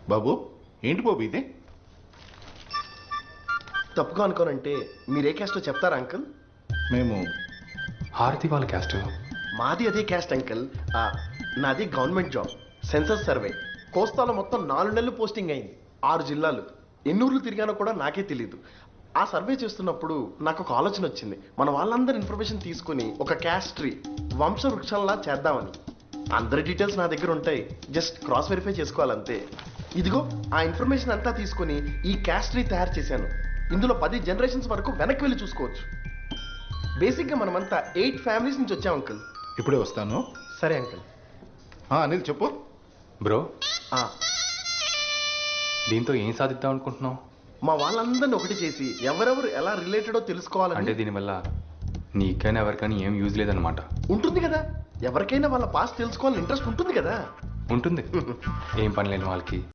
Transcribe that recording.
బాబు ఏంటి బాబు ఇది? తప్పుగా అనుకోనంటే మీరే క్యాస్టో చెప్తారా అంకుల్? మేము హారతి వాళ్ళ క్యాస్ట్. మాది అదే క్యాస్ట్ అంకుల్. నాది గవర్నమెంట్ జాబ్, సెన్సస్ సర్వే. కోస్తాలో మొత్తం 4 నెలలు పోస్టింగ్ అయింది, 6 జిల్లాలు. ఎన్ని ఊర్లు తిరిగానో కూడా నాకే తెలియదు. ఆ సర్వే చేస్తున్నప్పుడు నాకు ఒక ఆలోచన వచ్చింది. మన వాళ్ళందరి ఇన్ఫర్మేషన్ తీసుకుని ఒక క్యాస్ట్ ట్రీ, వంశ వృక్షంలా చేద్దామని. అందరి డీటెయిల్స్ నా దగ్గర ఉంటాయి, జస్ట్ క్రాస్ వెరిఫై చేసుకోవాలంతే. ఇదిగో ఆ ఇన్ఫర్మేషన్ అంతా తీసుకుని ఈ క్యాస్ట్ ట్రీ తయారు చేశాను. ఇందులో 10 జనరేషన్స్ వరకు వెనక్కి వెళ్ళి చూసుకోవచ్చు. బేసిక్గా మనమంతా 8 ఫ్యామిలీస్ నుంచి వచ్చాం అంకుల్. ఇప్పుడే వస్తాను. సరే అంకుల్. అనిల్ చెప్పు. బ్రో, ఆ, దీంతో ఏం సాధిద్దాం అనుకుంటున్నావు? మా వాళ్ళందరిని ఒకటి చేసి ఎవరెవరు ఎలా రిలేటెడో తెలుసుకోవాలంటే అంటే దీనివల్ల నీకైనా ఎవరికైనా ఏం యూజ్ లేదనమాట. ఉంటుంది కదా, ఎవరికైనా వాళ్ళ పాస్ట్ తెలుసుకోవాలని ఇంట్రెస్ట్ ఉంటుంది కదా. ఉంటుంది. ఏం పని లేని వాళ్ళకి